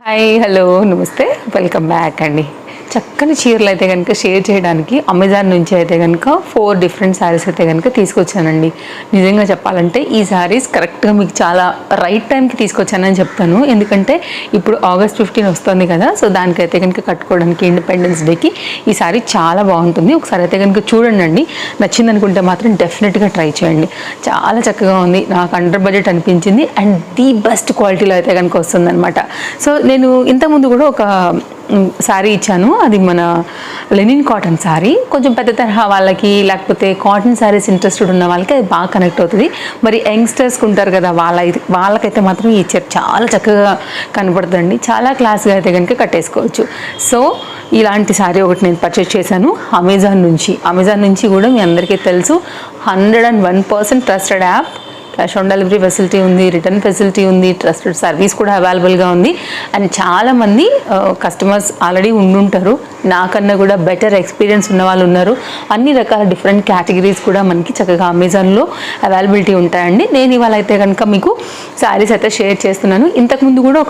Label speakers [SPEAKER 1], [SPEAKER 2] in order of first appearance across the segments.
[SPEAKER 1] Hi hello నమస్తే welcome back అండి. చక్కని చీరలు అయితే కనుక షేర్ చేయడానికి అమెజాన్ నుంచి అయితే కనుక 4 డిఫరెంట్ శారీస్ అయితే కనుక తీసుకొచ్చానండి. నిజంగా చెప్పాలంటే ఈ శారీస్ కరెక్ట్గా మీకు చాలా రైట్ టైంకి తీసుకొచ్చానని చెప్తాను. ఎందుకంటే ఇప్పుడు ఆగస్ట్ 15 వస్తుంది కదా, సో దానికైతే కనుక కట్టుకోవడానికి ఇండిపెండెన్స్ డేకి ఈ శారీ చాలా బాగుంటుంది. ఒకసారి అయితే కనుక చూడండి, నచ్చింది అనుకుంటే మాత్రం డెఫినెట్గా ట్రై చేయండి. చాలా చక్కగా ఉంది, నాకు అండర్ బడ్జెట్ అనిపించింది అండ్ ది బెస్ట్ క్వాలిటీలో అయితే కనుక వస్తుందన్నమాట. సో నేను ఇంతకుముందు కూడా ఒక శారీ ఇచ్చాను, అది మన లెనిన్ కాటన్ శారీ. కొంచెం పెద్ద తరహా వాళ్ళకి లేకపోతే కాటన్ శారీస్ ఇంట్రెస్టెడ్ ఉన్న వాళ్ళకి అది బాగా కనెక్ట్ అవుతుంది. మరి యంగ్స్టర్స్కి ఉంటారు కదా, వాళ్ళకైతే మాత్రం ఈ చీర చాలా చక్కగా కనపడుతుందండి. చాలా క్లాస్గా అయితే కనుక కట్టేసుకోవచ్చు. సో ఇలాంటి శారీ ఒకటి నేను పర్చేస్ చేశాను అమెజాన్ నుంచి కూడా మీ అందరికీ తెలుసు, 101% trusted app. Cash on delivery facility ఉంది, రిటర్న్ ఫెసిలిటీ ఉంది, ట్రస్టెడ్ సర్వీస్ కూడా అవైలబుల్గా ఉంది. అండ్ చాలామంది కస్టమర్స్ ఆల్రెడీ ఉండుంటారు, నాకన్నా కూడా బెటర్ ఎక్స్పీరియన్స్ ఉన్న వాళ్ళు ఉన్నారు. అన్ని రకాల డిఫరెంట్ కేటగిరీస్ కూడా మనకి చక్కగా అమెజాన్లో అవైలబిలిటీ ఉంటాయండి. నేను ఇవాళ అయితే కనుక మీకు శారీస్ అయితే షేర్ చేస్తున్నాను. ఇంతకుముందు కూడా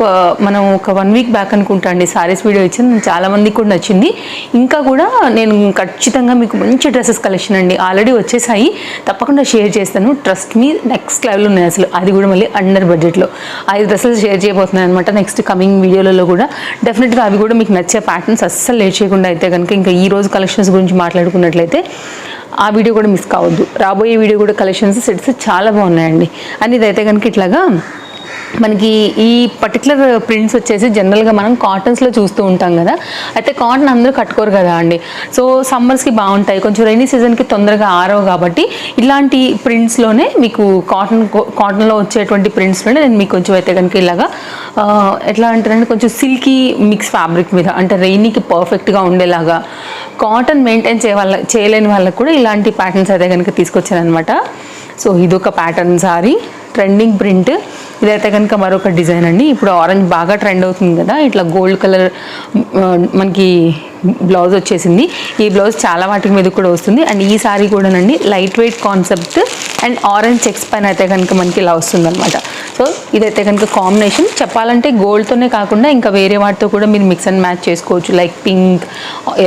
[SPEAKER 1] మనం ఒక 1 వీక్ బ్యాక్ అనుకుంటా అండి శారీస్ వీడియో ఇచ్చింది, చాలామందికి కూడా నచ్చింది. ఇంకా కూడా నేను ఖచ్చితంగా మీకు మంచి డ్రెస్సెస్ కలెక్షన్ అండి ఆల్రెడీ వచ్చేసాయి, తప్పకుండా షేర్ చేస్తాను. ట్రస్ట్ మీ, నెక్స్ట్ లెవెల్ ఉన్నాయి అసలు, అది కూడా మళ్ళీ అండర్ బడ్జెట్లో 5 డ్రెస్సెస్ షేర్ చేయబోతున్నాను అనమాట నెక్స్ట్ కమింగ్ వీడియోలలో కూడా. డెఫినెట్గా అవి కూడా మీకు నచ్చే ప్యాటర్న్స్, అస్సలు లేట్ చేయకుండా అయితే కనుక ఇంకా ఈ రోజు కలెక్షన్స్ గురించి మాట్లాడుకున్నట్లయితే ఆ వీడియో కూడా మిస్ కావద్దు. రాబోయే వీడియో కూడా కలెక్షన్స్ సెట్స్ చాలా బాగున్నాయండి. అని ఇదైతే కనుక ఇట్లాగా మనకి ఈ పర్టికులర్ ప్రింట్స్ వచ్చేసి జనరల్గా మనం కాటన్స్లో చూస్తూ ఉంటాం కదా, అయితే కాటన్ అందరూ కట్టుకోరు కదా అండి. సో సమ్మర్స్కి బాగుంటాయి, కొంచెం రైనీ సీజన్కి తొందరగా ఆరవు కాబట్టి ఇలాంటి ప్రింట్స్లోనే మీకు కాటన్లో వచ్చేటువంటి ప్రింట్స్లోనే నేను మీకు కొంచెం అయితే కనుక ఇలాగా ఎట్లా అంటారంటే కొంచెం సిల్కీ మిక్స్ ఫ్యాబ్రిక్ మీద, అంటే రైనీకి పర్ఫెక్ట్గా ఉండేలాగా కాటన్ మెయింటైన్ చేయలేని వాళ్ళకి కూడా ఇలాంటి ప్యాటర్న్స్ అయితే కనుక తీసుకొచ్చాను అనమాట. సో ఇదొక ప్యాటర్న్ సారీ, ట్రెండింగ్ ప్రింట్. ఇదైతే కనుక మరొక డిజైన్ అండి. ఇప్పుడు ఆరెంజ్ బాగా ట్రెండ్ అవుతుంది కదా, ఇట్లా గోల్డ్ కలర్ మనకి బ్లౌజ్ వచ్చేసింది. ఈ బ్లౌజ్ చాలా వాటి మీద కూడా వస్తుంది. అండ్ ఈ సారీ కూడానండి light weight concept and orange checks పైన అయితే కనుక మనకి ఇలా వస్తుంది అనమాట. సో ఇదైతే కనుక కాంబినేషన్ చెప్పాలంటే గోల్డ్తోనే కాకుండా ఇంకా వేరే వాటితో కూడా మీరు మిక్స్ అండ్ మ్యాచ్ చేసుకోవచ్చు. Like pink,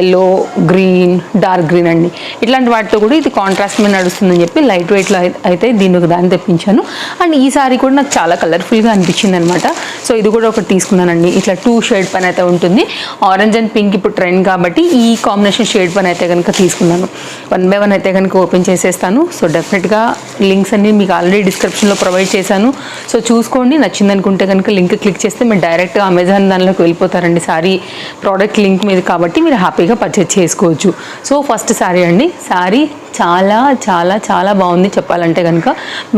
[SPEAKER 1] yellow, green, dark green అండి, ఇట్లాంటి వాటితో కూడా ఇది కాంట్రాస్ట్ మీద నడుస్తుందని చెప్పి లైట్ వెయిట్లో అయితే దీన్ని ఒక దాన్ని తెప్పించాను. అండ్ ఈ సారీ కూడా నాకు చాలా కలర్ఫుల్గా అనిపించింది అనమాట. సో ఇది కూడా ఒకటి తీసుకున్నానండి. ఇట్లా 2 షేడ్ పైన అయితే ఉంటుంది. ఆరెంజ్ అండ్ పింక్ ఇప్పుడు ట్రెండ్ కాబట్టి ఈ కాంబినేషన్ షేడ్ పైన అయితే కనుక తీసుకున్నాను. 1 by 1 అయితే కనుక ఓపెన్ చేసేస్తాను. సో డెఫినెట్గా లింక్స్ అన్ని మీకు ఆల్రెడీ డిస్క్రిప్షన్లో ప్రొవైడ్ చేశాను. సో చూసుకోండి, నచ్చింది అనుకుంటే కనుక లింక్ క్లిక్ చేస్తే మీరు డైరెక్ట్గా అమెజాన్ దానిలోకి వెళ్ళిపోతారండి. సారీ ప్రోడక్ట్ లింక్ మీద కాబట్టి మీరు హ్యాపీగా పర్చేజ్ చేసుకోవచ్చు. సో ఫస్ట్ సారీ అండి, సారీ చాలా చాలా చాలా బాగుంది చెప్పాలంటే కనుక.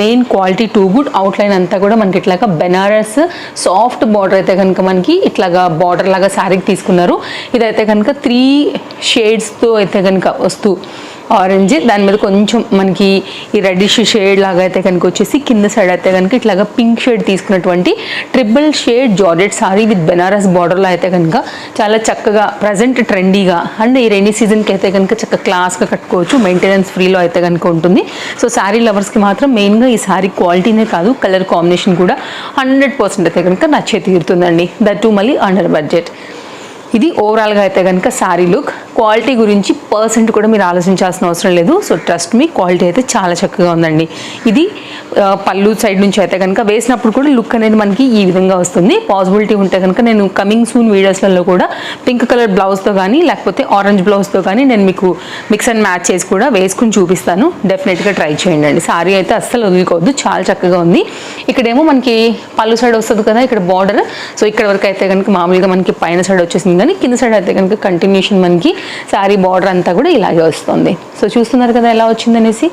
[SPEAKER 1] Main quality too good. Outline అంతా కూడా మనకి ఇట్లాగా బెనారస్ సాఫ్ట్ బార్డర్ అయితే కనుక మనకి ఇట్లాగా బార్డర్ లాగా శారీకి తీసుకున్నారు. ఇదైతే కనుక 3 షేడ్స్తో అయితే కనుక వస్తూ ఆరెంజ్, దాని మీద కొంచెం మనకి ఈ రెడ్డిష్ షేడ్ లాగా అయితే కనుక వచ్చేసి కింద సైడ్ అయితే కనుక ఇట్లాగా పింక్ షేడ్ తీసుకున్నటువంటి triple shade georgette sari with Banaras బార్డర్లో అయితే కనుక చాలా చక్కగా ప్రజెంట్ ట్రెండీగా అండ్ ఈ రైనీ సీజన్కి అయితే కనుక చక్కగా క్లాస్గా కట్టుకోవచ్చు. మెయింటెనెన్స్ ఫ్రీలో అయితే కనుక ఉంటుంది. సో శారీ లవర్స్కి మాత్రం మెయిన్గా ఈ శారీ క్వాలిటీనే కాదు, కలర్ కాంబినేషన్ కూడా 100% అయితే కనుక నచ్చే తీరుతుందండి. దట్ టూ మళ్ళీ అండర్ బడ్జెట్. ఇది ఓవరాల్గా అయితే కనుక శారీ లుక్. క్వాలిటీ గురించి % కూడా మీరు ఆలోచించాల్సిన అవసరం లేదు. సో ట్రస్ట్ మీ, క్వాలిటీ అయితే చాలా చక్కగా ఉందండి. ఇది పళ్ళు సైడ్ నుంచి అయితే కనుక వేసినప్పుడు కూడా లుక్ అనేది మనకి ఈ విధంగా వస్తుంది. పాసిబిలిటీ ఉంటే కనుక నేను కమింగ్ సూన్ వీడియోస్లలో కూడా పింక్ కలర్ బ్లౌజ్తో కానీ లేకపోతే ఆరెంజ్ బ్లౌజ్తో కానీ నేను మీకు మిక్స్ అండ్ మ్యాచ్ చేసి కూడా వేసుకుని చూపిస్తాను. డెఫినెట్గా ట్రై చేయండి అండి. శారీ అయితే అస్సలు వదులుకోవద్దు, చాలా చక్కగా ఉంది. ఇక్కడేమో మనకి పళ్ళు సైడ్ వస్తుంది కదా ఇక్కడ బార్డర్. సో ఇక్కడ వరకు అయితే కనుక మామూలుగా మనకి పైన సైడ్ వచ్చేసింది, కానీ కింద సైడ్ అయితే కనుక కంటిన్యూషన్ మనకి శారీ బార్డర్ అంతా కూడా ఇలాగే వస్తుంది. సో చూస్తున్నారు కదా ఎలా వచ్చిందనేసి,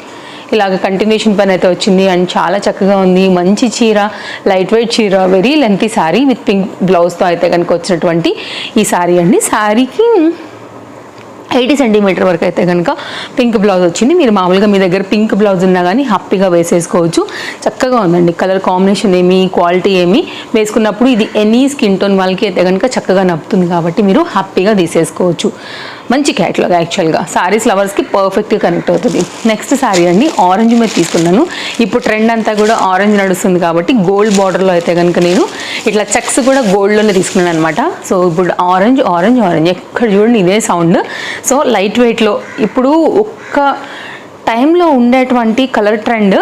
[SPEAKER 1] ఇలాగ కంటిన్యూషన్ పైన అయితే వచ్చింది. అండ్ చాలా చక్కగా ఉంది. మంచి చీర, లైట్ వెయిట్ చీర, very lengthy sari with pink బ్లౌజ్తో అయితే కనుక వచ్చినటువంటి ఈ శారీ అండి. శారీకి 80 సెంటీమీటర్ వరకు అయితే కనుక పింక్ బ్లౌజ్ వచ్చింది. మీరు మామూలుగా మీ దగ్గర పింక్ బ్లౌజ్ ఉన్నా కానీ హ్యాపీగా వేసేసుకోవచ్చు. చక్కగా ఉందండి. కలర్ కాంబినేషన్ ఏమి, క్వాలిటీ ఏమి, వేసుకున్నప్పుడు ఇది ఎనీ స్కిన్ టోన్ వాళ్ళకి అయితే కనుక చక్కగా నప్పుతుంది కాబట్టి మీరు హ్యాపీగా తీసేసుకోవచ్చు. మంచి క్యాటలాగ్ యాక్చువల్గా సారీస్ లవర్స్కి పర్ఫెక్ట్గా కనెక్ట్ అవుతుంది. నెక్స్ట్ సారీ అండి ఆరెంజ్ మీద తీసుకున్నాను. ఇప్పుడు ట్రెండ్ అంతా కూడా ఆరెంజ్ నడుస్తుంది కాబట్టి గోల్డ్ బార్డర్లో అయితే కనుక నేను ఇట్లా చెక్స్ కూడా గోల్డ్లోనే తీసుకున్నాను అనమాట. సో ఇప్పుడు ఆరెంజ్ ఆరెంజ్ ఆరెంజ్ ఎక్కడ చూడండి ఇదే సౌండ్. సో లైట్ వెయిట్లో ఇప్పుడు ఒక్క టైంలో ఉండేటువంటి కలర్ ట్రెండ్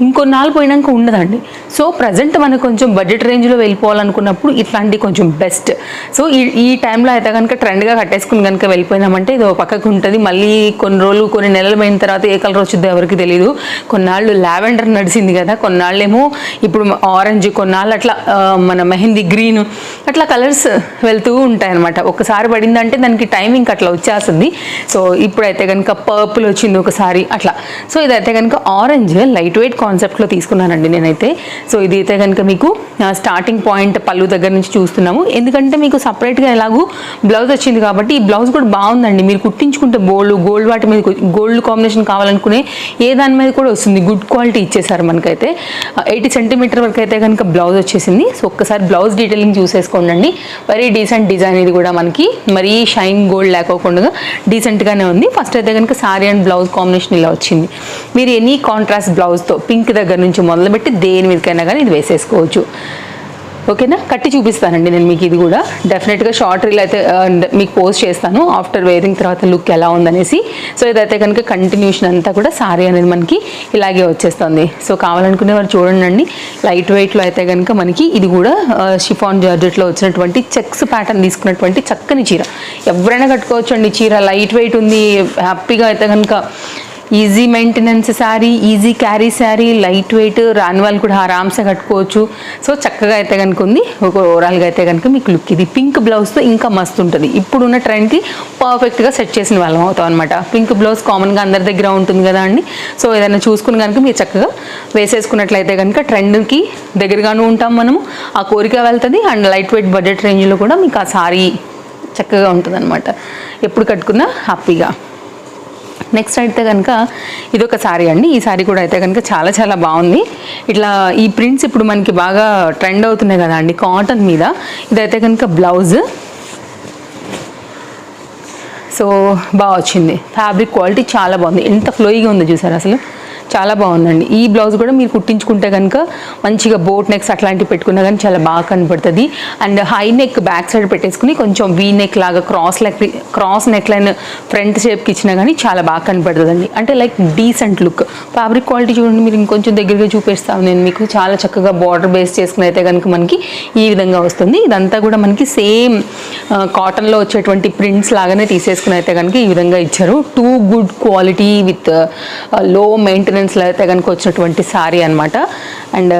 [SPEAKER 1] ఇంకొన్నాళ్ళు పోయినాక ఉండదండి. సో ప్రజెంట్ మనకు కొంచెం బడ్జెట్ రేంజ్లో వెళ్ళిపోవాలనుకున్నప్పుడు ఇట్లాంటి కొంచెం బెస్ట్. సో ఈ టైంలో అయితే కనుక ట్రెండ్గా కట్టేసుకుని కనుక వెళ్ళిపోయినామంటే ఇది పక్కకు ఉంటుంది. మళ్ళీ కొన్ని రోజులు కొన్ని నెలలు పోయిన తర్వాత ఏ కలర్ వచ్చిందో ఎవరికి తెలియదు. కొన్నాళ్ళు లావెండర్ నడిచింది కదా, కొన్నాళ్ళేమో ఇప్పుడు ఆరెంజ్, కొన్నాళ్ళు అట్లా మన మెహందీ గ్రీన్, అట్లా కలర్స్ వెళ్తూ ఉంటాయి అనమాట. ఒకసారి పడిందంటే దానికి టైమింగ్ అట్లా వచ్చేస్తుంది. సో ఇప్పుడైతే కనుక పర్పుల్ వచ్చింది ఒకసారి అట్లా. సో ఇదైతే కనుక ఆరెంజ్ లైట్ వెయిట్ కాన్సెప్ట్లో తీసుకున్నానండి నేనైతే. సో ఇది అయితే కనుక మీకు స్టార్టింగ్ పాయింట్ పళ్ళు దగ్గర నుంచి చూస్తున్నాము. ఎందుకంటే మీకు సపరేట్గా ఎలాగూ బ్లౌజ్ వచ్చింది కాబట్టి ఈ బ్లౌజ్ కూడా బాగుందండి. మీరు కుట్టించుకుంటే గోల్డ్ వాటి మీద గోల్డ్ కాంబినేషన్ కావాలనుకునే ఏ దాని మీద కూడా వస్తుంది. గుడ్ క్వాలిటీ ఇచ్చేసారు మనకైతే. 80 సెంటీమీటర్ వరకు అయితే కనుక బ్లౌజ్ వచ్చేసింది. సో ఒక్కసారి బ్లౌజ్ డీటెయిలింగ్ చూసేసుకోండి. వెరీ డీసెంట్ డిజైన్ ఇది కూడా మనకి మరీ షైన్ గోల్డ్ లేకోకుండా డీసెంట్గానే ఉంది. ఫస్ట్ అయితే కనుక సారీ అండ్ బ్లౌజ్ కాంబినేషన్ ఇలా వచ్చింది. మీరు ఎనీ కాంట్రాస్ట్ బ్లౌజ్తో పింక్ దగ్గర నుంచి మొదలుపెట్టి దేని మీదకైనా కానీ ఇది వేసేసుకోవచ్చు. ఓకేనా, కట్టి చూపిస్తానండి నేను మీకు. ఇది కూడా డెఫినెట్గా షార్ట్ రీల్ అయితే మీకు పోస్ట్ చేస్తాను ఆఫ్టర్ వేరింగ్ తర్వాత లుక్ ఎలా ఉందనేసి. సో ఇదైతే కనుక కంటిన్యూషన్ అంతా కూడా సారీ అనేది మనకి ఇలాగే వచ్చేస్తుంది. సో కావాలనుకునే వారు చూడండి. లైట్ వెయిట్లో అయితే కనుక మనకి ఇది కూడా షిఫాన్ జార్జెట్లో వచ్చినటువంటి చెక్స్ ప్యాటర్న్ తీసుకున్నటువంటి చక్కని చీర. ఎవరైనా కట్టుకోవచ్చు అండి. చీర లైట్ వెయిట్ ఉంది, హ్యాపీగా అయితే కనుక easy maintenance sari, easy carry sari, light weight, రాని వాళ్ళు కూడా ఆరామ్సే కట్టుకోవచ్చు. సో చక్కగా అయితే కనుక ఉంది. ఒక ఓవరాల్గా అయితే కనుక మీకు లుక్ ఇది పింక్ బ్లౌజ్తో ఇంకా మస్తు ఉంటుంది. ఇప్పుడున్న ట్రెండ్కి పర్ఫెక్ట్గా సెట్ చేసిన వాళ్ళం అవుతాం అనమాట. పింక్ బ్లౌజ్ కామన్గా అందరి దగ్గర ఉంటుంది కదా అండి. సో ఏదైనా చూసుకుని కనుక మీరు చక్కగా వేసేసుకున్నట్లయితే కనుక ట్రెండ్కి దగ్గరగాను ఉంటాం మనము, ఆ కోరిక వెళ్తుంది. అండ్ లైట్ వెయిట్ బడ్జెట్ రేంజ్లో కూడా మీకు ఆ సారీ చక్కగా ఉంటుంది అనమాట. ఎప్పుడు కట్టుకున్నా హ్యాపీగా. నెక్స్ట్ అయితే కనుక ఇదొక శారీ అండి. ఈ శారీ కూడా అయితే కనుక చాలా చాలా బాగుంది. ఇట్లా ఈ ప్రింట్స్ ఇప్పుడు మనకి బాగా ట్రెండ్ అవుతున్నాయి కదా అండి కాటన్ మీద. ఇదైతే కనుక బ్లౌజ్. సో బాగా వచ్చింది. ఫ్యాబ్రిక్ క్వాలిటీ చాలా బాగుంది. ఎంత ఫ్లోయిగా ఉందో చూసారు అసలు, చాలా బాగుందండి. ఈ బ్లౌజ్ కూడా మీరు కుట్టించుకుంటే కనుక మంచిగా బోట్ నెక్స్ అట్లాంటివి పెట్టుకున్నా కానీ చాలా బాగా కనపడుతుంది. And high neck back side పెట్టేసుకుని కొంచెం వీ నెక్ లాగా క్రాస్ నెక్ లైన్ ఫ్రంట్ షేప్కి ఇచ్చినా కానీ చాలా బాగా కనపడుతుందండి. అంటే like decent look. Fabric quality చూడండి, మీరు ఇంకొంచెం దగ్గరగా చూపిస్తాను నేను మీకు. చాలా చక్కగా బార్డర్ బేస్ చేసుకుని అయితే కనుక మనకి ఈ విధంగా వస్తుంది. ఇదంతా కూడా మనకి సేమ్ కాటన్లో వచ్చేటువంటి ప్రింట్స్ లాగానే తీసేసుకుని అయితే కనుక ఈ విధంగా ఇచ్చారు. టూ గుడ్ క్వాలిటీ విత్ లో మెయింటెనెన్స్ అయితే కనుక వచ్చినటువంటి శారీ అనమాట. అండ్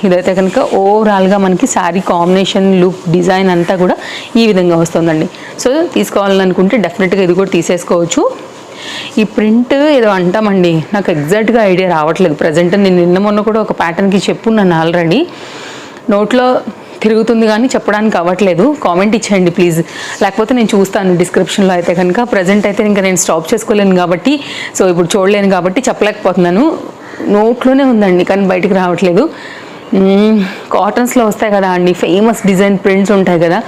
[SPEAKER 1] ఇదైతే కనుక ఓవరాల్గా మనకి శారీ కాంబినేషన్, లుక్, డిజైన్ అంతా కూడా ఈ విధంగా వస్తుందండి. సో తీసుకోవాలనుకుంటే డెఫినెట్గా ఇది కూడా తీసేసుకోవచ్చు. ఈ ప్రింట్ ఏదో అంటామండి, నాకు ఎగ్జాక్ట్గా ఐడియా రావట్లేదు ప్రజెంట్. నేను నిన్న మొన్న కూడా ఒక ప్యాటర్న్కి చెప్పున్నాను ఆల్రెడీ, నోట్లో తిరుగుతుంది కానీ చెప్పడానికి అవ్వట్లేదు. కామెంట్ ఇచ్చేయండి ప్లీజ్, లేకపోతే నేను చూస్తాను డిస్క్రిప్షన్లో. అయితే కనుక ప్రజెంట్ అయితే ఇంకా నేను స్టాప్ చేసుకోలేను కాబట్టి, సో ఇప్పుడు చూడలేను కాబట్టి చెప్పలేకపోతున్నాను. నోట్లోనే ఉందండి కానీ బయటికి రావట్లేదు. కాటన్స్లో వస్తాయి కదా అండి ఫేమస్ డిజైన్ ప్రింట్స్ ఉంటాయి కదా,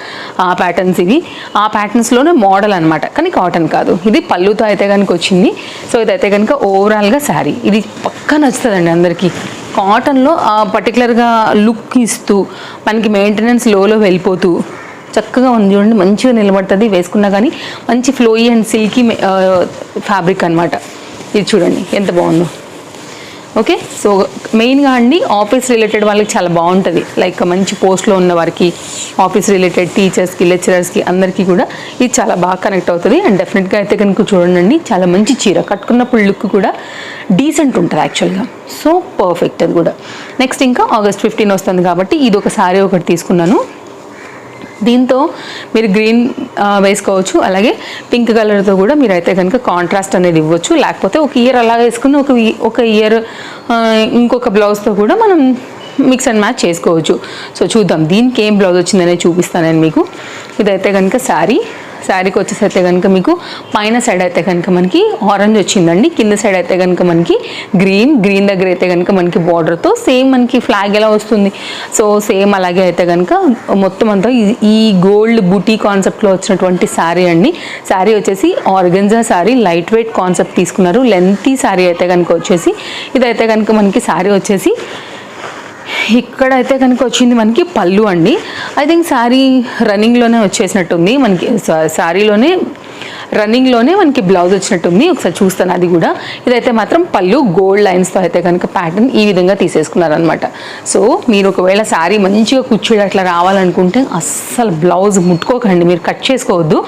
[SPEAKER 1] ఆ ప్యాటర్న్స్ ఇవి. ఆ ప్యాటర్న్స్లోనే మోడల్ అనమాట, కానీ కాటన్ కాదు. ఇది పళ్ళుతో అయితే కనుక వచ్చింది. సో ఇదైతే కనుక ఓవరాల్గా శారీ ఇది పక్కా నచ్చుతుందండి అందరికీ. కాటన్లో పర్టికులర్గా లుక్ ఇస్తూ మనకి మెయింటెనెన్స్ లోలో వెళ్ళిపోతూ చక్కగా ఉంది చూడండి, మంచిగా నిలబడుతుంది వేసుకున్నా కానీ. మంచి ఫ్లోయీ అండ్ సిల్కీ ఫ్యాబ్రిక్ అనమాట. ఇది చూడండి ఎంత బాగుందో. ఓకే, సో మెయిన్గా అండి ఆఫీస్ రిలేటెడ్ వాళ్ళకి చాలా బాగుంటుంది. లైక్ మంచి పోస్ట్లో ఉన్న వారికి, ఆఫీస్ రిలేటెడ్ టీచర్స్కి, లెక్చరర్స్కి అందరికీ కూడా ఇది చాలా బాగా కనెక్ట్ అవుతుంది. అండ్ డెఫినెట్గా అయితే కనుక చూడండి, చాలా మంచి చీర కట్టుకున్నప్పుడు లుక్ కూడా డీసెంట్ ఉంటుంది యాక్చువల్గా. సో పర్ఫెక్ట్ అది కూడా. నెక్స్ట్ ఇంకా August 15 వస్తుంది కాబట్టి ఇది ఒక శారీ ఒకటి తీసుకున్నాను. దీంతో మీరు గ్రీన్ వేసుకోవచ్చు, అలాగే పింక్ కలర్తో కూడా మీరు అయితే కనుక కాంట్రాస్ట్ అనేది ఇవ్వచ్చు. లేకపోతే ఒక ఇయర్ అలా వేసుకుని ఒక ఇయర్ ఇంకొక బ్లౌజ్తో కూడా మనం మిక్స్ అండ్ మ్యాచ్ చేసుకోవచ్చు. సో చూద్దాం దీనికి ఏం బ్లౌజ్ వచ్చిందనే చూపిస్తాను నేను మీకు. ఇదైతే కనుక శారీకి వచ్చేసైతే కనుక మీకు పైన సైడ్ అయితే కనుక మనకి ఆరెంజ్ వచ్చిందండి, కింద సైడ్ అయితే కనుక మనకి గ్రీన్ దగ్గర అయితే కనుక మనకి బార్డర్తో సేమ్ మనకి ఫ్లాగ్ ఎలా వస్తుంది, సో సేమ్ అలాగే అయితే కనుక మొత్తం అంతా ఈ గోల్డ్ బూటీ కాన్సెప్ట్లో వచ్చినటువంటి శారీ అండి. శారీ వచ్చేసి organza sari, light weight concept తీసుకున్నారు. లెంతీ శారీ అయితే కనుక వచ్చేసి ఇదైతే కనుక మనకి శారీ వచ్చేసి ఇక్కడ అయితే కనుక వచ్చింది మనకి పళ్ళు అండి. ఐ థింక్ శారీ రన్నింగ్లోనే వచ్చేసినట్టుంది మనకి, శారీలోనే రన్నింగ్లోనే మనకి బ్లౌజ్ వచ్చినట్టుంది. ఒకసారి చూస్తాను అది కూడా. ఇదైతే మాత్రం పళ్ళు గోల్డ్ లైన్స్తో అయితే కనుక ప్యాటర్న్ ఈ విధంగా తీసేసుకున్నారనమాట. సో మీరు ఒకవేళ శారీ మంచిగా కూర్చోడి అట్లా రావాలనుకుంటే అస్సలు బ్లౌజ్ ముట్టుకోకండి, మీరు కట్ చేసుకోవద్దు.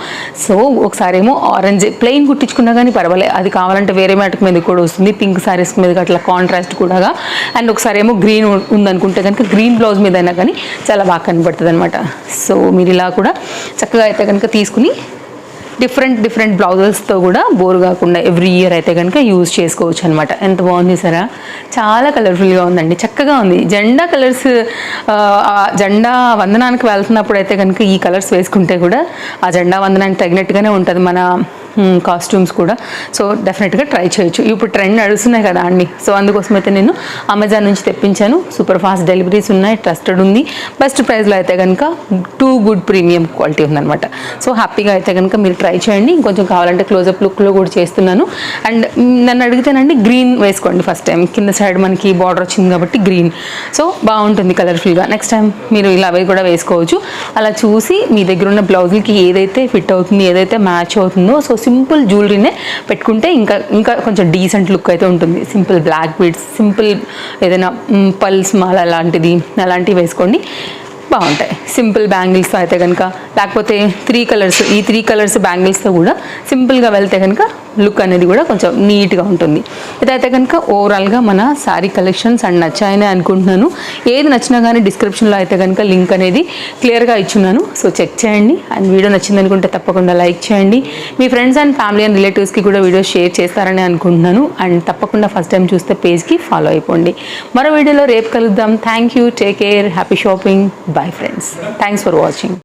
[SPEAKER 1] సో ఒకసారి ఏమో ఆరెంజ్ ప్లెయిన్ కుట్టించుకున్నా కానీ పర్వాలేదు, అది కావాలంటే వేరే మ్యాట్ మీద కూడా వస్తుంది, పింక్ శారీస్ మీద అట్లా కాంట్రాస్ట్ కూడా. అండ్ ఒకసారి ఏమో గ్రీన్ ఉందనుకుంటే కనుక గ్రీన్ బ్లౌజ్ మీద అయినా కానీ చాలా బాగా కనబడుతుంది అనమాట. సో మీరు ఇలా కూడా చక్కగా అయితే కనుక తీసుకుని డిఫరెంట్ బ్లౌజెస్తో కూడా బోర్ కాకుండా ఎవ్రీ ఇయర్ అయితే కనుక యూజ్ చేసుకోవచ్చు అనమాట. ఎంత బాగుంది సరే, చాలా కలర్ఫుల్గా ఉందండి, చక్కగా ఉంది. జెండా కలర్స్, జెండా వందనానికి వెళ్తున్నప్పుడు అయితే కనుక ఈ కలర్స్ వేసుకుంటే కూడా ఆ జెండా వందనానికి తగినట్టుగానే ఉంటుంది మన కాస్ట్యూమ్స్ కూడా. సో డెఫినెట్గా ట్రై చేయొచ్చు. ఇప్పుడు ట్రెండ్ నడుస్తున్నాయి కదా అండి, సో అందుకోసం అయితే నేను అమెజాన్ నుంచి తెప్పించాను. సూపర్ ఫాస్ట్ డెలివరీస్ ఉన్నాయి, ట్రస్టెడ్ ఉంది, బెస్ట్ ప్రైస్లో అయితే కనుక టూ గుడ్ ప్రీమియం క్వాలిటీ ఉందన్నమాట. సో హ్యాపీగా అయితే కనుక మీరు ట్రై చేయండి. ఇంకొంచెం కావాలంటే క్లోజప్ లుక్లో కూడా చేస్తున్నాను. అండ్ నన్ను అడిగితేనండి గ్రీన్ వేసుకోండి ఫస్ట్ టైం, కింద సైడ్ మనకి బార్డర్ వచ్చింది కాబట్టి గ్రీన్, సో బాగుంటుంది కలర్ఫుల్గా. నెక్స్ట్ టైం మీరు ఇలా అవి కూడా వేసుకోవచ్చు. అలా చూసి మీ దగ్గర ఉన్న బ్లౌజులకి ఏదైతే ఫిట్ అవుతుంది, ఏదైతే మ్యాచ్ అవుతుందో, సో సింపుల్ జ్యువెలరీనే పెట్టుకుంటే ఇంకా కొంచెం డీసెంట్ లుక్ అయితే ఉంటుంది. సింపుల్ బ్లాక్ బీడ్స్, సింపుల్ ఏదైనా పల్స్ మాల అలాంటివి వేసుకోండి, బాగుంటాయి. సింపుల్ బ్యాంగిల్స్తో అయితే కనుక, లేకపోతే ఈ త్రీ కలర్స్ బ్యాంగిల్స్తో కూడా సింపుల్గా వెళ్తే కనుక లుక్ అనేది కూడా కొంచెం నీట్గా ఉంటుంది. ఇదైతే కనుక ఓవరాల్గా మన శారీ కలెక్షన్స్ అండ్ నచ్చాయని అనుకుంటున్నాను. ఏది నచ్చినా కానీ డిస్క్రిప్షన్లో అయితే కనుక లింక్ అనేది క్లియర్గా ఇచ్చున్నాను, సో చెక్ చేయండి. అండ్ వీడియో నచ్చింది అనుకుంటే తప్పకుండా లైక్ చేయండి. మీ ఫ్రెండ్స్ అండ్ ఫ్యామిలీ అండ్ రిలేటివ్స్కి కూడా వీడియో షేర్ చేస్తారని అనుకుంటున్నాను. అండ్ తప్పకుండా ఫస్ట్ టైం చూస్తే పేజ్కి ఫాలో అయిపోండి. మరో వీడియోలో రేపు కలుద్దాం. Thank you, take care, happy shopping, bye friends. Thanks for watching.